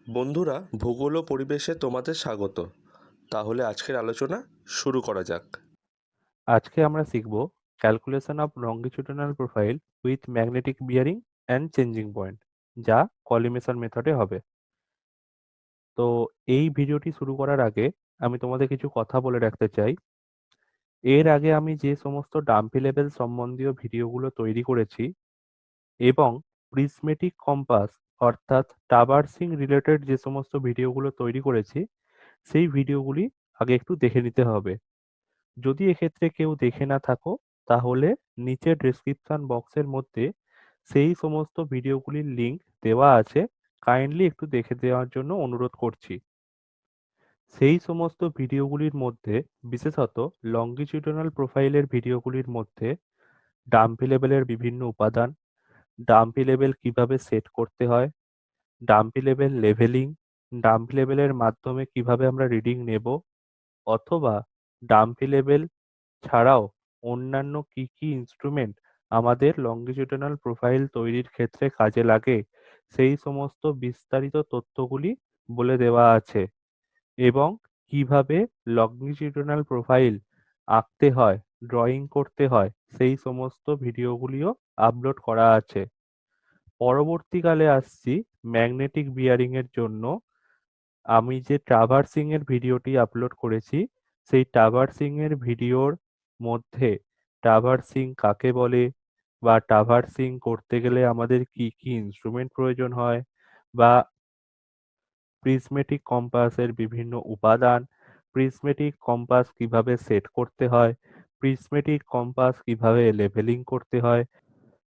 বন্ধুরা, ভূগোল ও পরিবেশে তোমাদের স্বাগত। তাহলে আজকের আলোচনা শুরু করা যাক। আজকে আমরা শিখব calculation of longitudinal profile with magnetic bearing and changing point, যা কলিমেশন মেথডে হবে। তো এই ভিডিওটি শুরু করার আগে আমি তোমাদের কিছু কথা বলে রাখতে চাই। এর আগে আমি যে সমস্ত ডাম্পি লেভেল সম্বন্ধীয় ভিডিওগুলো তৈরি করেছি এবং প্রিজমেটিক কম্পাস অর্থাৎ ট্রাভার্সিং রিলেটেড যে সমস্ত ভিডিওগুলো তৈরি করেছি, সেই ভিডিওগুলি আগে একটু দেখে নিতে হবে। যদি এক্ষেত্রে কেউ দেখে না থাকো, তাহলে নিচের ডেসক্রিপশন বক্সের মধ্যে সেই সমস্ত ভিডিওগুলির লিংক দেওয়া আছে, কাইন্ডলি একটু দেখে দেওয়ার জন্য অনুরোধ করছি। সেই সমস্ত ভিডিওগুলির মধ্যে বিশেষত লঙ্গিটিউডিনাল প্রোফাইলের ভিডিওগুলির মধ্যে ডাম্পি লেভেলের বিভিন্ন উপাদান, ডাম্পি লেভেল কিভাবে সেট করতে হয়, ডাম্পি লেভেল লেভেলিং, ডাম্পি লেভেলের মাধ্যমে কিভাবে আমরা রিডিং নেব, অথবা ডাম্পি লেভেল ছাড়াও অন্যান্য কি কি ইনস্ট্রুমেন্ট আমাদের লঙ্গিটিউডিনাল প্রোফাইল তৈরির ক্ষেত্রে কাজে লাগে, সেই সমস্ত বিস্তারিত তথ্যগুলি বলে দেওয়া আছে। এবং কিভাবে লঙ্গিটিউডিনাল প্রোফাইল আঁকতে হয়, ড্রয়িং করতে হয়, সেই সমস্ত ভিডিওগুলিও আপলোড করা আছে। পরবর্তীকালে আসছি ম্যাগনেটিক বিয়ারিং এর জন্য। আমি যে ট্রাভার্সিং এর ভিডিওটি আপলোড করেছি, সেই ট্রাভার্সিং এর ভিডিওর মধ্যে ট্রাভার্সিং কাকে বলে, বা ট্রাভার্সিং করতে গেলে আমাদের কি কি ইনস্ট্রুমেন্ট প্রয়োজন হয়, বা প্রিজমেটিক কম্পাসের বিভিন্ন উপাদান, প্রিজমেটিক কম্পাস কিভাবে সেট করতে হয়, প্রিজমেটিক কম্পাস কিভাবে লেভেলিং করতে হয়,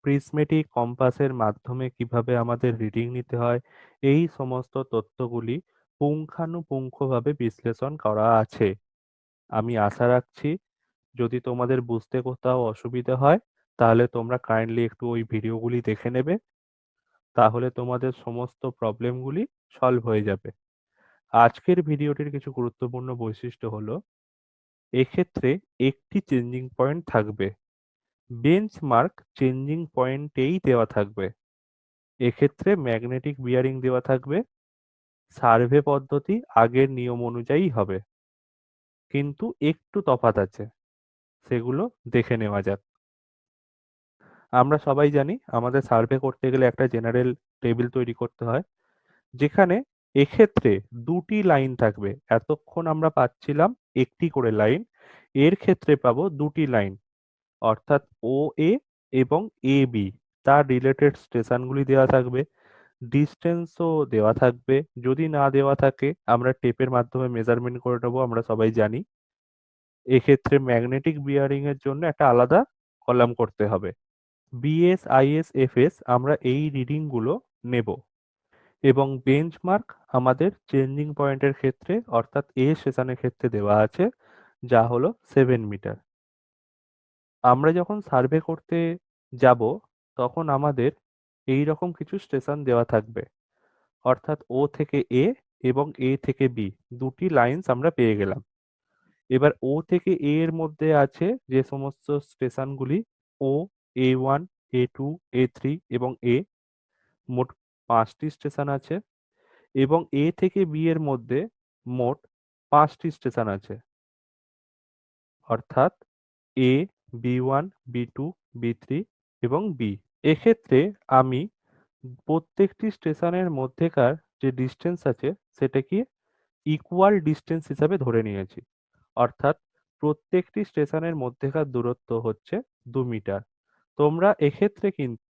প্রিজমেটিক কম্পাসের মাধ্যমে কিভাবে আমাদের রিডিং নিতে হয়, এই সমস্ত তথ্যগুলি পুঙ্খানুপুঙ্খভাবে বিশ্লেষণ করা আছে। আমি আশা রাখছি যদি তোমাদের বুঝতে কোথাও অসুবিধা হয়, তাহলে তোমরা কাইন্ডলি একটু ওই ভিডিওগুলি দেখে নেবে, তাহলে তোমাদের সমস্ত প্রবলেমগুলি সলভ হয়ে যাবে। আজকের ভিডিওটির কিছু গুরুত্বপূর্ণ বৈশিষ্ট্য হলো, এক্ষেত্রে একটি চেঞ্জিং পয়েন্ট থাকবে, বেঞ্চমার্ক চেঞ্জিং পয়েন্টেই দেওয়া থাকবে। এক্ষেত্রে ম্যাগনেটিক বিয়ারিং দেওয়া থাকবে, সার্ভে পদ্ধতি আগের নিয়ম অনুযায়ী হবে, কিন্তু একটু তফাৎ আছে, সেগুলো দেখে নেওয়া যাক। আমরা সবাই জানি আমাদের সার্ভে করতে গেলে একটা জেনারেল টেবিল তৈরি করতে হয়, যেখানে এক্ষেত্রে দুটি লাইন থাকবে। এতক্ষণ আমরা পাচ্ছিলাম একটি করে লাইন, এর ক্ষেত্রে পাবো দুটি লাইন, অর্থাৎ ও এ এবং এ বি। তার রিলেটেড স্টেশনগুলি দেওয়া থাকবে, ডিস্টেন্সও দেওয়া থাকবে। যদি না দেওয়া থাকে আমরা টেপের মাধ্যমে মেজারমেন্ট করে নেবো, আমরা সবাই জানি। এক্ষেত্রে ম্যাগনেটিক বিয়ারিং এর জন্য একটা আলাদা কলাম করতে হবে। বিএস, আইএস, এফএস আমরা এই রিডিং গুলো নেব। এবং বেঞ্চমার্ক আমাদের চেঞ্জিং পয়েন্টের ক্ষেত্রে অর্থাৎ এ সেশনের ক্ষেত্রে দেওয়া আছে, যা হলো 7 মিটার। আমরা যখন সার্ভে করতে যাব, তখন আমাদের এই রকম কিছু স্টেশন দেওয়া থাকবে, অর্থাৎ ও থেকে এ এবং এ থেকে বি, দুটি লাইন্স আমরা পেয়ে গেলাম। এবার ও থেকে এ এর মধ্যে আছে যে সমস্ত স্টেশনগুলি ও, A1, A2, A3 এবং এ, মোট 5টি স্টেশন আছে। এবং এ থেকে বি এর মধ্যে মোট 5টি স্টেশন আছে, অর্থাৎ এ, B1, B2, B3 এবং বি। এক্ষেত্রে আমি প্রত্যেকটি স্টেশনের মধ্যেকার যে ডিস্টেন্স আছে সেটাকে ইকুয়াল ডিস্টেন্স হিসাবে ধরে নিয়েছি, অর্থাৎ প্রত্যেকটি স্টেশনের মধ্যেকার দূরত্ব হচ্ছে 2 মিটার। তোমরা এক্ষেত্রে কিন্তু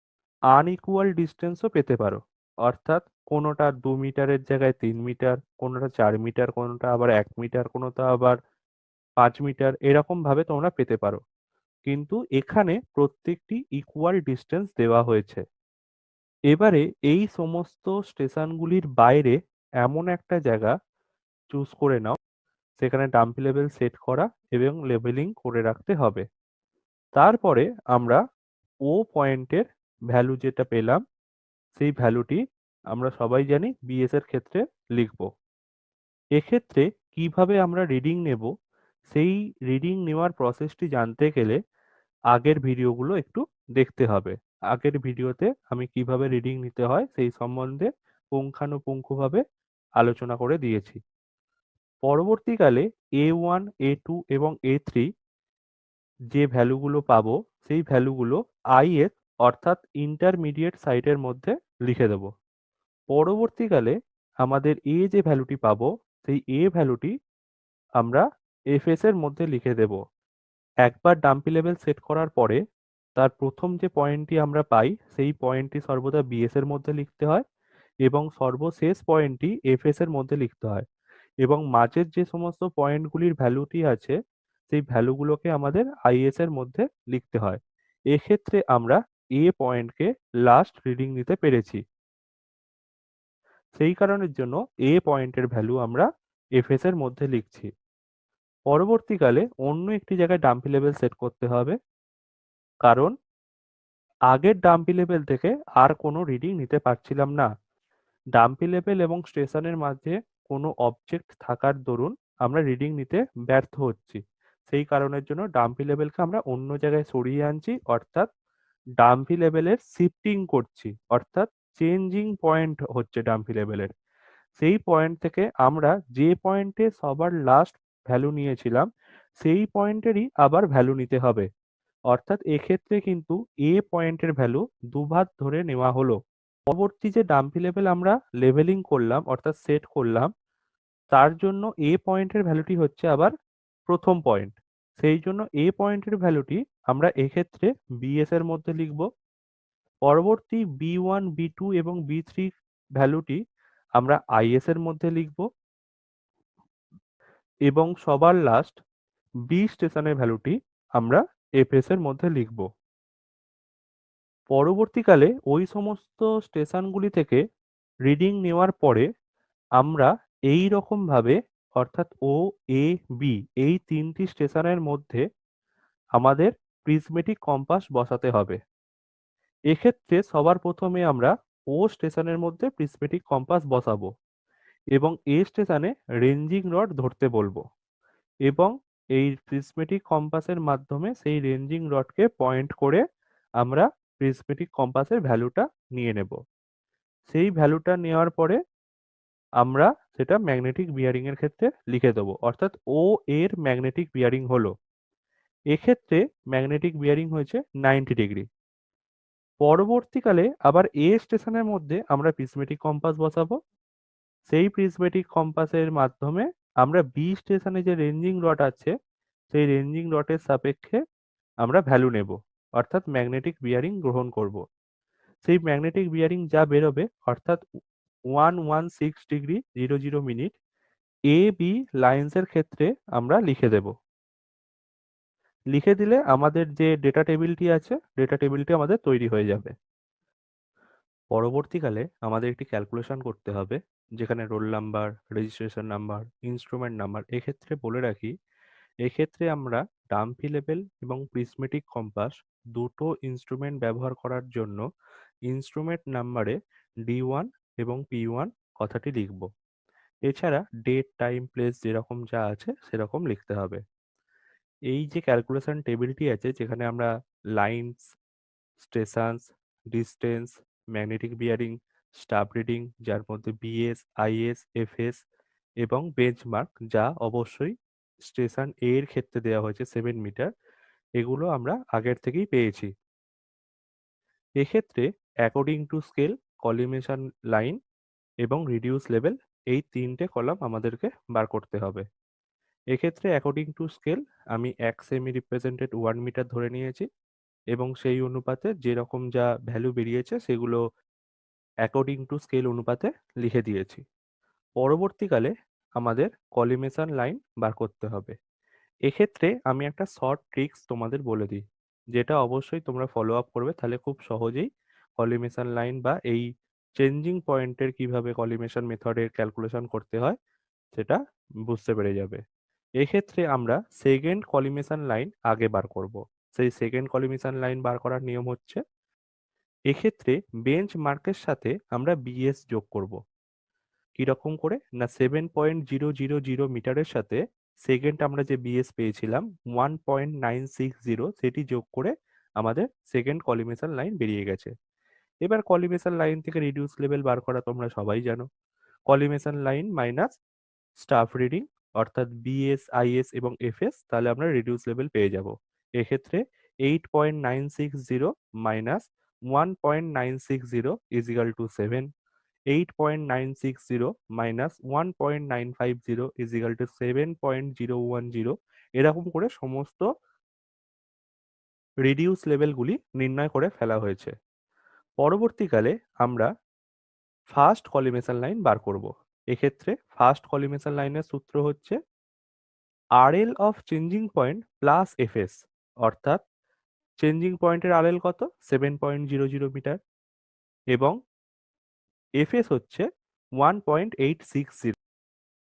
আনইকুয়াল ডিস্টেন্সও পেতে পারো, অর্থাৎ কোনোটা 2 মিটারের জায়গায় 3 মিটার, কোনোটা 4 মিটার, কোনোটা আবার 1 মিটার, কোনোটা আবার 5 মিটার, এরকম ভাবে তোমরা পেতে পারো। কিন্তু এখানে প্রত্যেকটি ইকুয়াল ডিস্টেন্স দেওয়া হয়েছে। এবারে এই সমস্ত স্টেশনগুলির বাইরে এমন একটা জায়গা চুজ করে নাও, সেখানে ডাম্পি লেভেল সেট করা এবং লেভেলিং করে রাখতে হবে। তারপরে আমরা ও পয়েন্টের ভ্যালু যেটা পেলাম, সেই ভ্যালুটি আমরা সবাই জানি বিএস এর ক্ষেত্রে লিখব। এক্ষেত্রে কিভাবে আমরা রিডিং নেব, সেই রিডিং নেওয়ার প্রসেসটি জানতে গেলে আগের ভিডিওগুলো একটু দেখতে হবে। আগের ভিডিওতে আমি কিভাবে রিডিং নিতে হয় সেই সম্বন্ধে পুঙ্খানুপুঙ্খভাবে আলোচনা করে দিয়েছি। পরবর্তীকালে A1, A2 এবং A3 যে ভ্যালুগুলো পাবো সেই ভ্যালুগুলো ith অর্থাৎ ইন্টারমিডিয়েট সাইটের মধ্যে লিখে দেব। পরবর্তীকালে আমাদের a যে ভ্যালুটি পাবো সেই a ভ্যালুটি আমরা fs এর মধ্যে লিখে দেব। একবার ডাম্পি লেভেল সেট করার পরে তার প্রথম যে পয়েন্টটি আমরা পাই সেই পয়েন্টটি সর্বদা bs এর মধ্যে লিখতে হয় এবং সর্বশেষ পয়েন্টটি fs এর মধ্যে লিখতে হয় এবং মাঝের যে সমস্ত পয়েন্টগুলির ভ্যালুটি আছে সেই ভ্যালুগুলোকে আমাদের is এর মধ্যে লিখতে হয়। এক্ষেত্রে আমরা a পয়েন্টকে লাস্ট রিডিং নিতে পেরেছি, সেই কারণের জন্য a পয়েন্টের ভ্যালু আমরা fs এর মধ্যে লিখছি। পরবর্তীকালে অন্য একটি জায়গায় ডাম্পি লেভেল সেট করতে হবে, কারণ আগের ডাম্পি লেভেল থেকে আর কোনো রিডিং নিতে পারছিলাম না। ডাম্পি লেভেল এবং স্টেশনের মাঝে কোনো অবজেক্ট থাকার দরুন আমরা রিডিং নিতে ব্যর্থ হচ্ছি। সেই কারণের জন্য ডাম্পি লেভেলকে আমরা অন্য জায়গায় সরিয়ে আনছি, অর্থাৎ ডাম্পি লেভেলের শিফটিং করছি, অর্থাৎ চেঞ্জিং পয়েন্ট হচ্ছে ডাম্পি লেভেলের। সেই পয়েন্ট থেকে আমরা যে পয়েন্টে সবার লাস্ট ভ্যালু নিয়েছিলাম সেই পয়েন্টেরই আবার ভ্যালু নিতে হবে। অর্থাৎ এক্ষেত্রে কিন্তু এ পয়েন্টের ভ্যালু দুবার ধরে নেওয়া হলো। পরবর্তী যে ডাম্পি লেভেল আমরা লেভেলিং করলাম অর্থাৎ সেট করলাম তার জন্য এ পয়েন্টের ভ্যালুটি হচ্ছে আবার প্রথম পয়েন্ট। সেই জন্য এ পয়েন্টের ভ্যালুটি আমরা এক্ষেত্রে বিএস এর মধ্যে লিখব। পরবর্তী বি1, বি2 এবং বি3 ভ্যালুটি আমরা আইএস এর মধ্যে লিখব এবং সবার লাস্ট বি স্টেশনের ভ্যালুটি আমরা এফএস এর মধ্যে লিখব। পরবর্তীকালে ওই সমস্ত স্টেশনগুলি থেকে রিডিং নেওয়ার পরে আমরা এই রকম ভাবে অর্থাৎ ও এ বি এই তিনটি স্টেশনের মধ্যে আমাদের প্রিজমেটিক কম্পাস বসাতে হবে। এক্ষেত্রে সবার প্রথমে আমরা ও স্টেশনের মধ্যে প্রিজমেটিক কম্পাস বসাবো এবং এ স্টেশনে রেঞ্জিং রড ধরতে বলবো এবং এই প্রিজমেটিক কম্পাসের মাধ্যমে সেই রেঞ্জিং রডকে পয়েন্ট করে আমরা প্রিজমেটিক কম্পাসের ভ্যালুটা নিয়ে নেব। সেই ভ্যালুটা নেওয়ার পরে আমরা সেটা ম্যাগনেটিক বিয়ারিং এর ক্ষেত্রে লিখে দেবো, অর্থাৎ ও এর ম্যাগনেটিক বিয়ারিং হলো, এক্ষেত্রে ম্যাগনেটিক বিয়ারিং হয়েছে 90 ডিগ্রি। পরবর্তীকালে আবার এ স্টেশনের মধ্যে আমরা প্রিজমেটিক কম্পাস বসাবো। সেই প্রিজমেটিক কম্পাসের মাধ্যমে আমরা বি স্টেশনে যে রেঞ্জিং রড আছে সেই রেঞ্জিং রডের সাপেক্ষে আমরা ভ্যালু নেব, অর্থাৎ ম্যাগনেটিক বিয়ারিং গ্রহণ করব। সেই ম্যাগনেটিক বিয়ারিং যা বেরোবে অর্থাৎ 116°00' এ বি লাইন্স এর ক্ষেত্রে আমরা লিখে দেব। লিখে দিলে আমাদের যে ডেটা টেবিলটি আছে ডেটা টেবিলটি আমাদের তৈরি হয়ে যাবে। পরবর্তীকালে আমাদের একটি ক্যালকুলেশন করতে হবে, যেখানে roll number, registration number, instrument number, এক্ষেত্রে বলে রাখি এক্ষেত্রে আমরা ডাম্পি লেভেল এবং প্রিজমেটিক কম্পাস দুটো ইনস্ট্রুমেন্ট ব্যবহার করার জন্য ইনস্ট্রুমেন্ট নাম্বারে D1 এবং P1 কথাটি লিখব। এছাড়া ডেট, টাইম, প্লেস যেরকম যা আছে সেরকম লিখতে হবে। এই যে ক্যালকুলেশন টেবিলটি আছে যেখানে আমরা lines, stations, distance, magnetic bearing, stub reading যার মধ্যে বিএস, আইএস, এফএস এবং বেঞ্চমার্ক যা অবশ্যই স্টেশন এ এর ক্ষেত্রে দেওয়া হয়েছে 7 মিটার, এগুলো আমরা আগের থেকেই পেয়েছি। এক্ষেত্রে according to scale, collimation line এবং রিডিউস লেভেল এই তিনটে কলাম আমাদেরকে বার করতে হবে। এক্ষেত্রে অ্যাকর্ডিং টু স্কেল আমি 1 সেমি রিপ্রেজেন্টেড 1 মিটার ধরে নিয়েছি এবং সেই অনুপাতে যেরকম যা ভ্যালু বেরিয়েছে সেগুলো অ্যাকর্ডিং টু স্কেল অনুপাতে লিখে দিয়েছি। পরবর্তীকালে আমাদের কলিমেশন লাইন বার করতে হবে। এক্ষেত্রে আমি একটা শর্ট ট্রিক্স তোমাদের বলে দিই, যেটা অবশ্যই তোমরা ফলো আপ করবে, তাহলে খুব সহজেই কলিমেশন লাইন বা এই চেঞ্জিং পয়েন্টের কিভাবে কলিমেশন মেথডের ক্যালকুলেশন করতে হয় সেটা বুঝতে পেরে যাবে। এক্ষেত্রে আমরা সেকেন্ড কলিমেশন লাইন আগে বার করব। সেই সেকেন্ড কলিমেশন লাইন বার করার নিয়ম হচ্ছে এক্ষেত্রে বেঞ্চ মার্কের সাথে আমরা বিএস যোগ করব। কিরকম করে না 7.000 মিটারের সাথে সেকেন্ড আমরা যে বিএস পেয়েছিলাম 1.960 সেটি যোগ করে আমাদের সেকেন্ড কলিমেশন লাইন বেরিয়ে গেছে। এবার কলিমেশন লাইন থেকে রিডিউস লেভেল বার করা তোমরা সবাই জানো। Collimation line minus staff reading অর্থাৎ বিএস, আইএস এবং এফএস, তাহলে আমরা রিডিউস লেভেল পেয়ে যাব। এক্ষেত্রে 8.960 minus 1.960 is equal to 7, 8.960 minus 1.950 is equal to 7.010, এরকম করে সমস্ত রিডিউস লেভেলগুলি নির্ণয় করে ফেলা হয়েছে। পরবর্তীকালে আমরা ফার্স্ট কলিমেশন লাইন বার করব। এক্ষেত্রে ফার্স্ট কলিমেশন লাইনের সূত্র হচ্ছে RL of changing point plus FS, অর্থাৎ চেঞ্জিং পয়েন্টের আরএল কত, 7.00 মিটার, এবং এফএস হচ্ছে 1.860,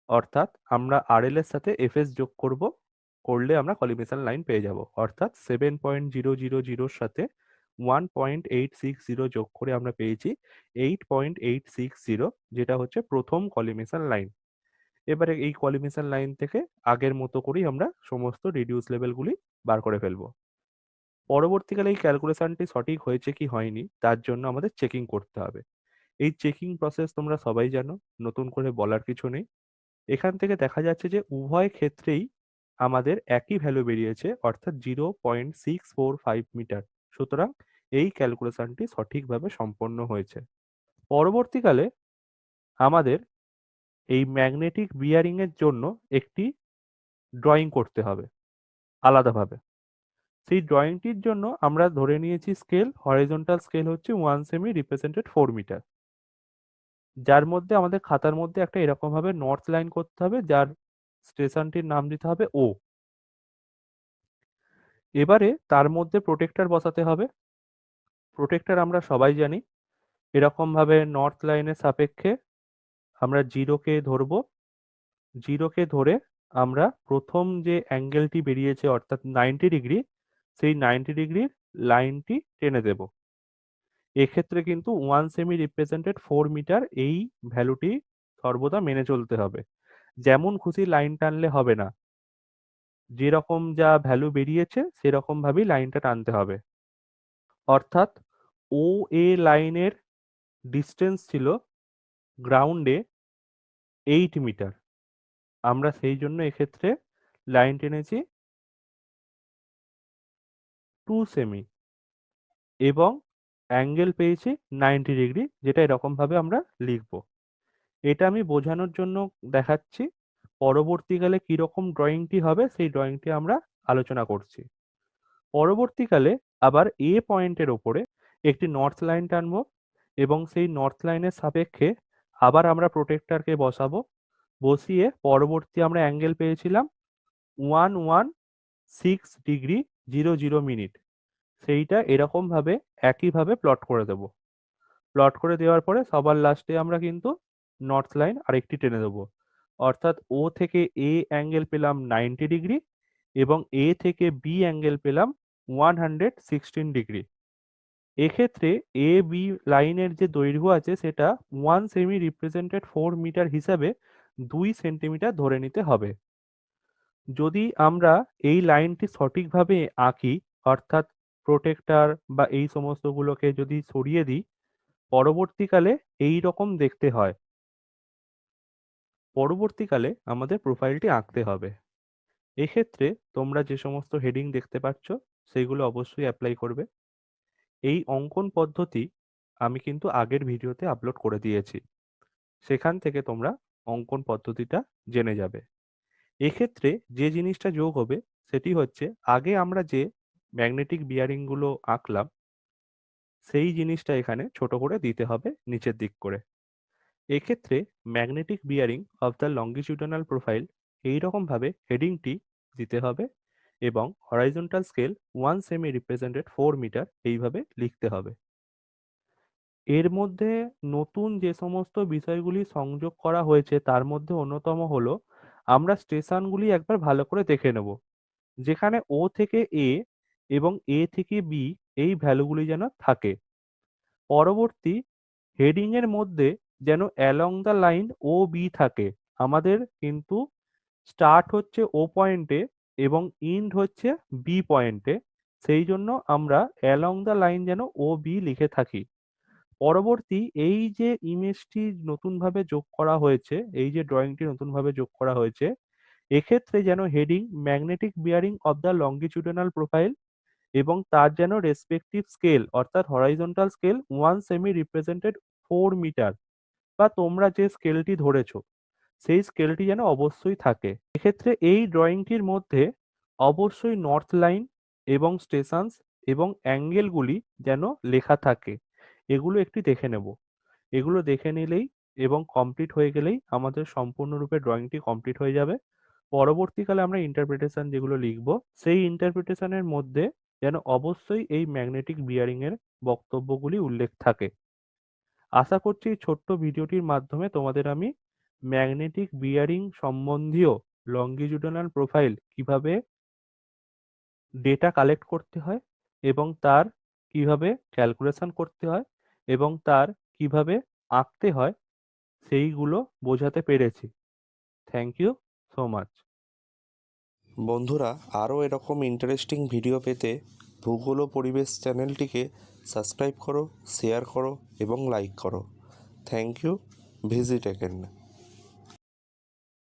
অর্থাৎ আমরা আরএল এর সাথে এফএস যোগ করব, করলে আমরা কলিমেশন লাইন পেয়ে যাব। অর্থাৎ 7.000 সাথে 1.860 যোগ করে আমরা পেয়েছি 8.860, যেটা হচ্ছে প্রথম কলিমেশন লাইন। এবারে এই কলিমেশন লাইন থেকে আগের মতো করেই আমরা সমস্ত রিডিউস লেভেলগুলি বার করে ফেলবো। পরবর্তীকালে এই ক্যালকুলেশনটি সঠিক হয়েছে কি হয়নি তার জন্য আমাদের চেকিং করতে হবে। এই চেকিং প্রসেস তোমরা সবাই জানো, নতুন করে বলার কিছু নেই। এখান থেকে দেখা যাচ্ছে যে উভয় ক্ষেত্রেই আমাদের একই ভ্যালু বেরিয়েছে, অর্থাৎ 0.645 মিটার। সুতরাং এই ক্যালকুলেশনটি সঠিকভাবে সম্পন্ন হয়েছে। পরবর্তীকালে আমাদের এই ম্যাগনেটিক বিয়ারিং এর জন্য একটি ড্রয়িং করতে হবে আলাদাভাবে। সেই ড্রয়িংটির জন্য আমরা ধরে নিয়েছি স্কেল, হরিজন্টাল স্কেল হচ্ছে 1 সেমি রিপ্রেজেন্টেড 4 মিটার, যার মধ্যে আমাদের খাতার মধ্যে একটা এরকম ভাবে নর্থ লাইন করতে হবে, যার স্টেশনটির নাম দিতে হবে ও। এবারে তার মধ্যে প্রোটেক্টর বসাতে হবে। প্রোটেক্টর আমরা সবাই জানি, এরকম ভাবে নর্থ লাইনের সাপেক্ষে আমরা জিরোকে ধরবো, জিরোকে ধরে আমরা প্রথম যে অ্যাঙ্গেলটি বেরিয়েছে অর্থাৎ 90 ডিগ্রি, সেই 90 ডিগ্রির লাইনটি টেনে দেব। এক্ষেত্রে কিন্তু 1 সেমি রিপ্রেজেন্টেড 4 মিটার এই ভ্যালুটি সর্বদা মেনে চলতে হবে। যেমন খুশি লাইন টানলে হবে না, যেরকম যা ভ্যালু বেরিয়েছে সেরকম ভাবেই লাইনটা টানতে হবে। অর্থাৎ ও এ লাইনের ডিস্টেন্স ছিল গ্রাউন্ডে 8 মিটার, আমরা সেই জন্য এক্ষেত্রে লাইন টেনেছি 2 সেমি এবং অ্যাঙ্গেল পেয়েছি 90 ডিগ্রি, যেটা এরকম ভাবে আমরা লিখব। এটা আমি বোঝানোর জন্য দেখাচ্ছি, পরবর্তীকালে কিরকম ড্রয়িংটি হবে সেই ড্রয়িংটি আমরা আলোচনা করছি। পরবর্তীকালে আবার এ পয়েন্টের ওপরে একটি নর্থ লাইন টানবো এবং সেই নর্থ লাইনের সাপেক্ষে আবার আমরা প্রোটেক্টরকে বসাবো। বসিয়ে পরবর্তী আমরা অ্যাঙ্গেল পেয়েছিলাম 116°00', সেইটা এরকম ভাবে একইভাবে প্লট করে দেব। প্লট করে দেওয়ার পরে সবার লাস্টে আমরা কিন্তু নর্থ লাইন আরেকটি টেনে দেবো। অর্থাৎ ও থেকে এ অ্যাঙ্গেল পেলাম 90 ডিগ্রি এবং এ থেকে বি অ্যাঙ্গেল পেলাম 116 ডিগ্রি। এক্ষেত্রে এ বি লাইনের যে দৈর্ঘ্য আছে সেটা 1 সেমি রিপ্রেজেন্টেড 4 মিটার হিসাবে 2 সেন্টিমিটার ধরে নিতে হবে। যদি আমরা এই লাইনটি সঠিকভাবে আঁকি, অর্থাৎ প্রোটেক্টর বা এই সমস্তগুলোকে যদি সরিয়ে দিই, পরবর্তীকালে এই রকম দেখতে হয়। পরবর্তীকালে আমাদের প্রোফাইলটি আঁকতে হবে। এক্ষেত্রে তোমরা যে সমস্ত হেডিং দেখতে পাচ্ছ সেগুলো অবশ্যই অ্যাপ্লাই করবে। এই অঙ্কন পদ্ধতি আমি কিন্তু আগের ভিডিওতে আপলোড করে দিয়েছি, সেখান থেকে তোমরা অঙ্কন পদ্ধতিটা জেনে যাবে। এক্ষেত্রে যে জিনিসটা যোগ হবে সেটি হচ্ছে আগে আমরা যে ম্যাগনেটিক বিয়ারিং গুলো আঁকলাম সেই জিনিসটা এখানে ছোট করে দিতে হবে নিচের দিক করে। এক্ষেত্রে magnetic bearing of the longitudinal profile এইরকম ভাবে হেডিংটি দিতে হবে এবং হরাইজন্টাল স্কেল 1 সেমি রিপ্রেজেন্টেড 4 মিটার এইভাবে লিখতে হবে। এর মধ্যে নতুন যে সমস্ত বিষয়গুলি সংযোগ করা হয়েছে তার মধ্যে অন্যতম হলো আমরা স্টেশনগুলি একবার ভালো করে দেখে নেব, যেখানে ও থেকে এ এবং এ থেকে বি এই ভ্যালুগুলি যেন থাকে। পরবর্তী হেডিং এর মধ্যে যেন অ্যালং দ্য লাইন ও বি থাকে। আমাদের কিন্তু স্টার্ট হচ্ছে ও পয়েন্টে এবং ইন্ড হচ্ছে বি পয়েন্টে, সেই জন্য আমরা অ্যালং দ্য লাইন যেন ও বি লিখে থাকি। পরবর্তী এই যে ইমেজটি নতুনভাবে যোগ করা হয়েছে, এই যে ড্রয়িংটি নতুনভাবে যোগ করা হয়েছে, এক্ষেত্রে যেন heading magnetic bearing of the longitudinal profile এবং তার যেন রেসপেক্টিভ স্কেল অর্থাৎ হরাইজন্টাল স্কেল 1 সেমি রিপ্রেজেন্টেড 4 মিটার বা তোমরা যে স্কেলটি ধরেছো সেই স্কেলটি যেন অবশ্যই থাকে। এক্ষেত্রে এই ড্রয়িংটির মধ্যে অবশ্যই নর্থ লাইন এবং স্টেশনস এবং অ্যাঙ্গেলগুলি যেন লেখা থাকে। এগুলো একটু দেখে নেব। এগুলো দেখে নিলেই এবং কমপ্লিট হয়ে গেলেই আমাদের সম্পূর্ণরূপে ড্রয়িংটি কমপ্লিট হয়ে যাবে। পরবর্তীকালে আমরা ইন্টারপ্রিটেশন যেগুলো লিখব, সেই ইন্টারপ্রিটেশনের মধ্যে যেন অবশ্যই এই ম্যাগনেটিক বিয়ারিং এর বক্তব্যগুলি উল্লেখ থাকে। আশা করছি এই ছোট্ট ভিডিওটির মাধ্যমে তোমাদের আমি ম্যাগনেটিক বিয়ারিং সম্বন্ধীয় লঙ্গিটিউডিনাল প্রোফাইল কিভাবে ডেটা কালেক্ট করতে হয় এবং তার কিভাবে ক্যালকুলেশন করতে হয় এবং তার কিভাবে আঁকতে হয় সেইগুলো বোঝাতে পেরেছি। Thank you so much. বন্ধুরা, আরও এরকম ইন্টারেস্টিং ভিডিও পেতে ভূগোল ও পরিবেশ চ্যানেলটিকে সাবস্ক্রাইব করো, শেয়ার করো এবং লাইক করো। Thank you. Visit again.